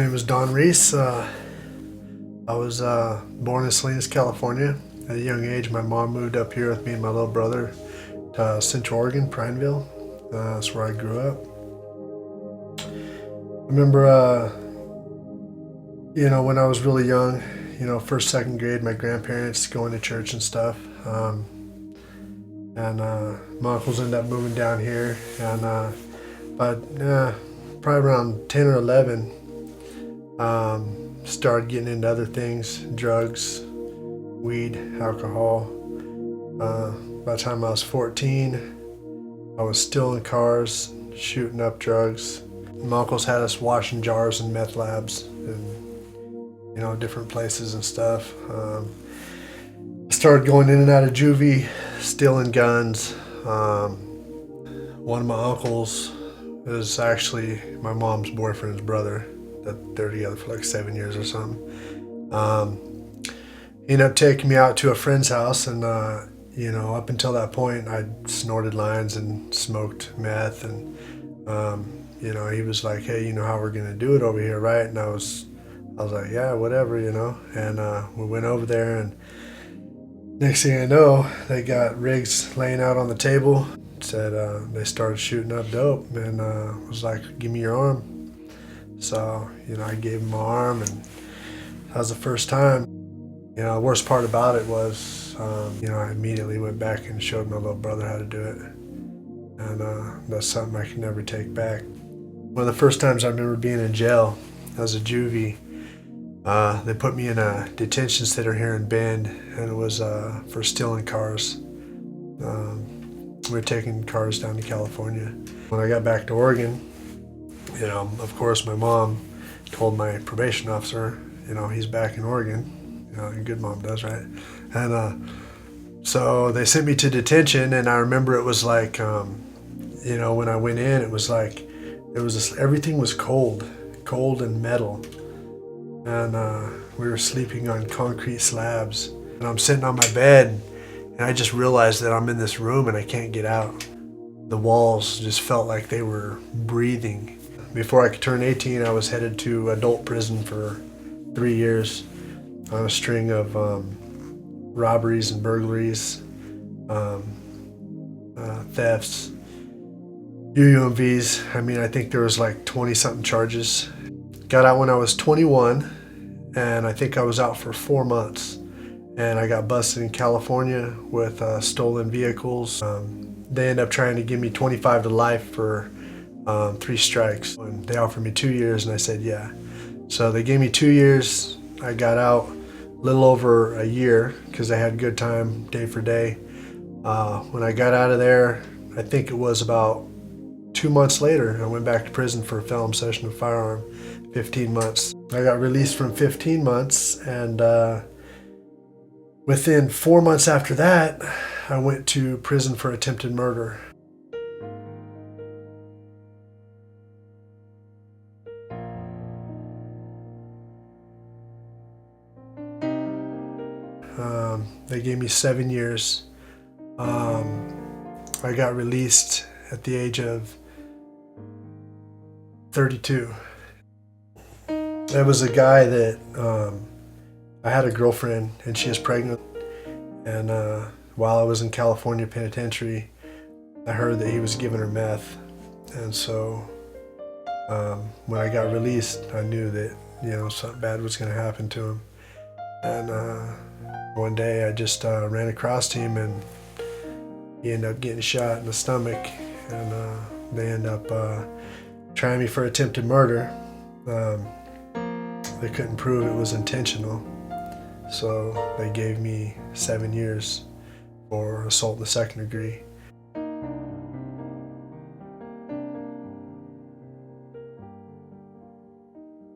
My name is Don Reece. I was born in Salinas, California. At a young age, my mom moved up here with me and my little brother to Central Oregon, Prineville. That's where I grew up. I remember, when I was really young, first, second grade, my grandparents going to church and stuff. My uncles ended up moving down here, and probably around 10 or 11, started getting into other things, drugs, weed, alcohol. By the time I was 14, I was stealing cars, shooting up drugs. My uncles had us washing jars in meth labs and different places and stuff. I started going in and out of juvie, stealing guns. One of my uncles is actually my mom's boyfriend's brother. That they're together for like 7 years or something. He ended up taking me out to a friend's house, and up until that point, I snorted lines and smoked meth, and he was like, "Hey, you know how we're gonna do it over here, right?" And I was like, "Yeah, whatever, And we went over there, and next thing I know, they got rigs laying out on the table. Said they started shooting up dope, and was like, "Give me your arm." So, I gave him my arm, and that was the first time. The worst part about it was, I immediately went back and showed my little brother how to do it. And that's something I can never take back. One of the first times I remember being in jail as a juvie, they put me in a detention center here in Bend, and it was for stealing cars. We were taking cars down to California. When I got back to Oregon, of course, my mom told my probation officer, he's back in Oregon. A good mom does, right? And so they sent me to detention, and I remember it was like, when I went in, it was like, everything was cold and metal. And we were sleeping on concrete slabs. And I'm sitting on my bed, and I just realized that I'm in this room and I can't get out. The walls just felt like they were breathing. Before I could turn 18, I was headed to adult prison for 3 years on a string of robberies and burglaries, thefts, UUMVs. I think there was like 20-something charges. Got out when I was 21, and I think I was out for 4 months. And I got busted in California with stolen vehicles. They ended up trying to give me 25 to life for 3 strikes. And they offered me 2 years, and I said yeah. So they gave me 2 years. I got out a little over a year because I had good time day for day. When I got out of there, I think it was about 2 months later, I went back to prison for a felon possession of a firearm, 15 months. I got released from 15 months, and within 4 months after that, I went to prison for attempted murder. They gave me 7 years. I got released at the age of 32. There was a guy that I had a girlfriend, and she was pregnant. And while I was in California penitentiary, I heard that he was giving her meth. And so when I got released, I knew that something bad was going to happen to him. And one day I just ran across him, and he ended up getting shot in the stomach, and they ended up trying me for attempted murder. They couldn't prove it was intentional, so they gave me 7 years for assault in the second degree.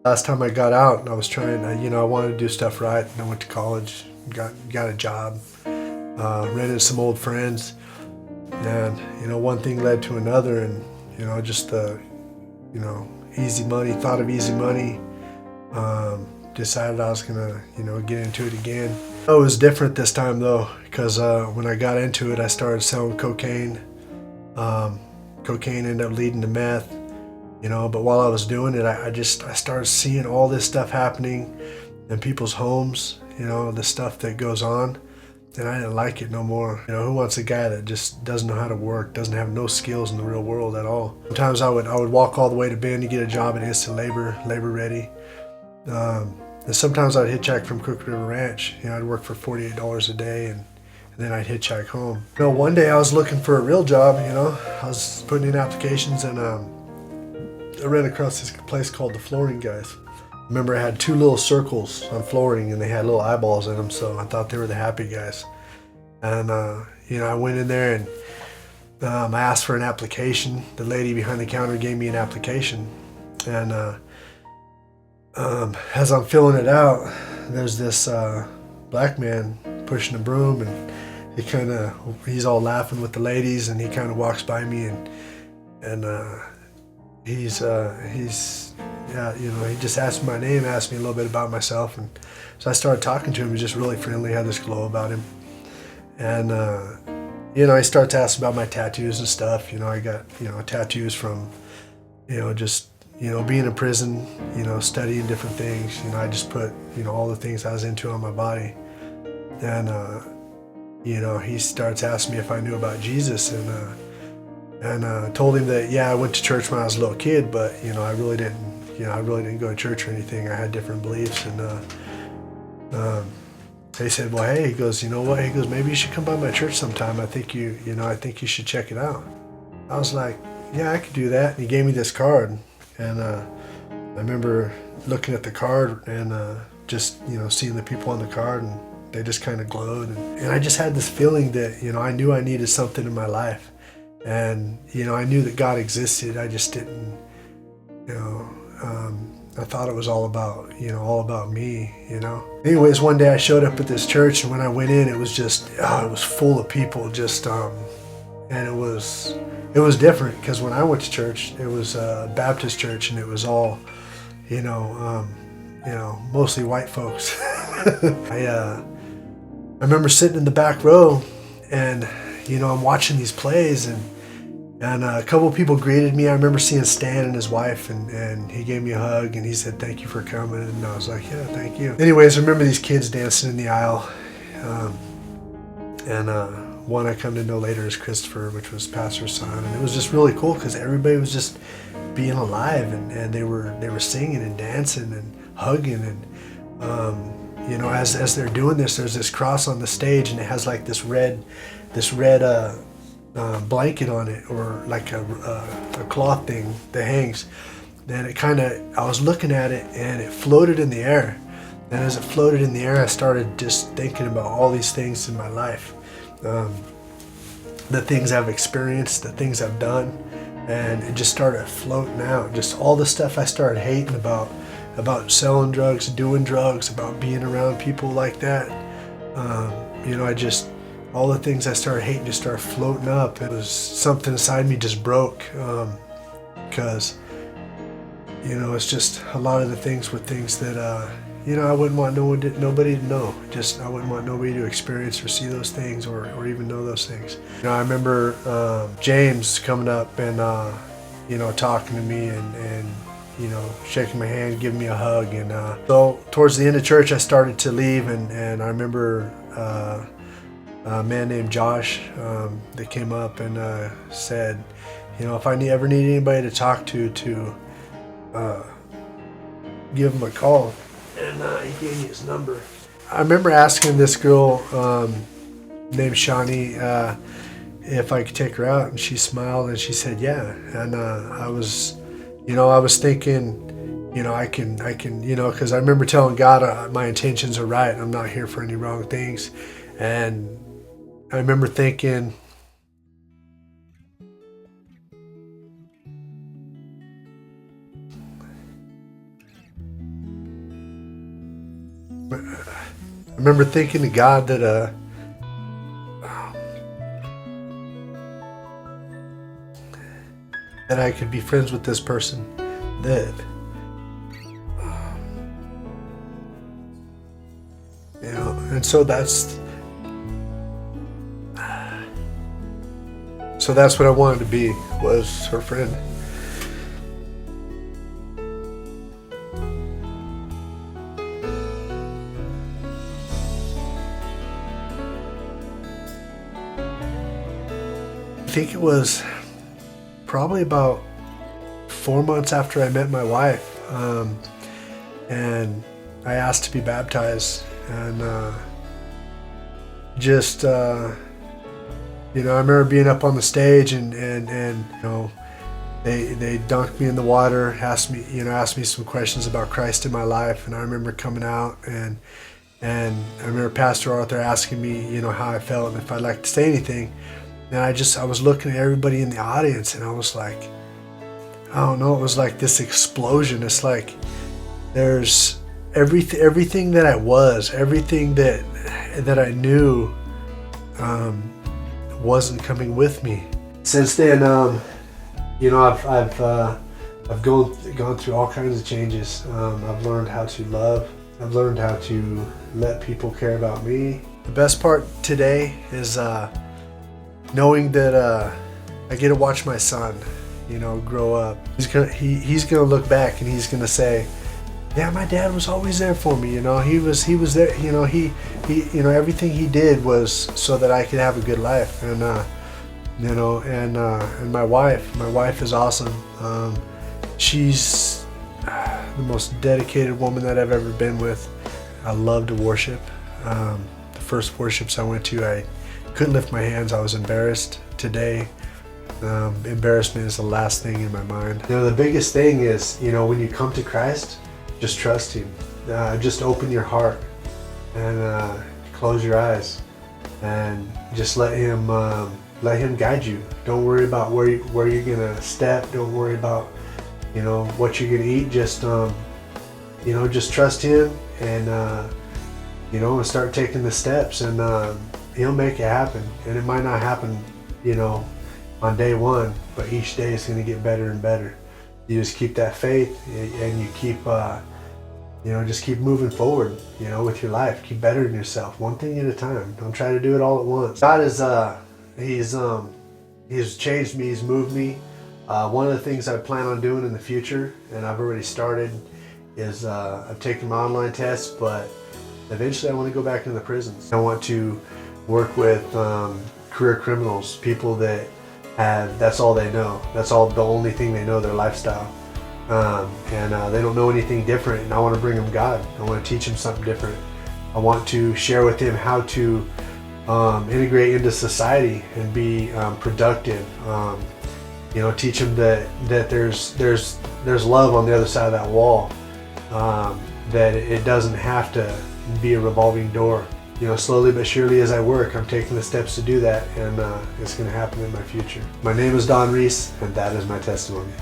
Last time I got out, I was trying, I wanted to do stuff right, and I went to college, got a job, rented some old friends, and one thing led to another, and just the easy money, thought of easy money, decided I was gonna get into it again. It was different this time though, because when I got into it, I started selling cocaine. Cocaine ended up leading to meth. But while I was doing it, I started seeing all this stuff happening in people's homes, the stuff that goes on. And I didn't like it no more. Who wants a guy that just doesn't know how to work, doesn't have no skills in the real world at all? Sometimes I would walk all the way to Bend to get a job at Instant Labor ready. And sometimes I'd hitchhike from Crooked River Ranch. I'd work for $48 a day, and then I'd hitchhike home. One day I was looking for a real job. I was putting in applications, and I ran across this place called the Flooring Guys. Remember, I had two little circles on flooring, and they had little eyeballs in them, so I thought they were the happy guys. And I went in there, and I asked for an application. The lady behind the counter gave me an application, and as I'm filling it out, there's this black man pushing a broom, and he's all laughing with the ladies, and he kind of walks by me, and he just asked me my name, asked me a little bit about myself, and so I started talking to him. He was just really friendly, had this glow about him, and he started to ask about my tattoos and stuff. I got tattoos from just being in prison, studying different things. I just put all the things I was into on my body, and he starts asking me if I knew about Jesus, and told him that I went to church when I was a little kid, but I really didn't go to church or anything. I had different beliefs, and he said, well, hey, he goes, you know what? He goes, maybe you should come by my church sometime. I think you should check it out. I was like, yeah, I could do that. And he gave me this card, and I remember looking at the card and just seeing the people on the card, and they just kind of glowed, and I just had this feeling that I knew I needed something in my life. And, I knew that God existed. I just didn't, I thought it was all about me, Anyways, one day I showed up at this church, and when I went in, it was just, it was full of people, just, and it was different, because when I went to church, it was a Baptist church, and it was all, mostly white folks. I remember sitting in the back row, and I'm watching these plays, and a couple of people greeted me. I remember seeing Stan and his wife, and he gave me a hug, and he said, thank you for coming. And I was like, yeah, thank you. Anyways, I remember these kids dancing in the aisle. One I come to know later is Christopher, which was Pastor's son. And it was just really cool, because everybody was just being alive, and they were singing and dancing and hugging. And, as they're doing this, there's this cross on the stage, and it has like this red blanket on it, or like a cloth thing that hangs. And I was looking at it, and it floated in the air. And as it floated in the air, I started just thinking about all these things in my life, the things I've experienced, the things I've done, and it just started floating out. Just all the stuff I started hating about selling drugs, doing drugs, about being around people like that. All the things I started hating just started floating up. It was something inside me just broke, because, it's just a lot of the things were things that, I wouldn't want nobody to know. Just, I wouldn't want nobody to experience or see those things, or even know those things. I remember James coming up and, talking to me and shaking my hand, giving me a hug. And so towards the end of church, I started to leave, and I remember a man named Josh that came up and said, if I ever need anybody to talk to give him a call. And he gave me his number. I remember asking this girl named Shawnee if I could take her out, and she smiled and she said yeah. And I was thinking, I can, because I remember telling God my intentions are right. I'm not here for any wrong things. And I remember thinking, to God that I could be friends with this person, that and so that's what I wanted to be, was her friend. I think it was probably about 4 months after I met my wife, and I asked to be baptized, and I remember being up on the stage, and they dunked me in the water, asked me some questions about Christ in my life, and I remember coming out, and I remember Pastor Arthur asking me, how I felt and if I'd like to say anything. And I was looking at everybody in the audience, and I was like, I don't know, it was like this explosion. It's like there's everything that I was, everything that I knew wasn't coming with me. Since then, I've gone through all kinds of changes. I've learned how to love. I've learned how to let people care about me. The best part today is knowing that I get to watch my son, grow up. He's gonna look back and he's gonna say, "Yeah, my dad was always there for me. He was there. He everything he did was so that I could have a good life." And and my wife is awesome. She's the most dedicated woman that I've ever been with. I love to worship. The first worships I went to, I couldn't lift my hands. I was embarrassed. Today, embarrassment is the last thing in my mind. The biggest thing is, when you come to Christ, just trust Him. Just open your heart and close your eyes, and just let Him guide you. Don't worry about where you're gonna step. Don't worry about what you're gonna eat. Just just trust Him, and start taking the steps, and He'll make it happen. And it might not happen on day one, but each day is going to get better and better. You just keep that faith, and you keep just keep moving forward with your life. Keep bettering yourself one thing at a time. Don't try to do it all at once. God is He's changed me. He's moved me. One of the things I plan on doing in the future, and I've already started, is I've taken my online test, but eventually I want to go back into the prisons. I want to work with career criminals, people that that's all they know. That's all the only thing they know, their lifestyle. And they don't know anything different, and I want to bring them God. I want to teach them something different. I want to share with them how to integrate into society and be productive. Teach them that there's love on the other side of that wall. That it doesn't have to be a revolving door. Slowly but surely as I work, I'm taking the steps to do that, and it's going to happen in my future. My name is Don Reece, and that is my testimony.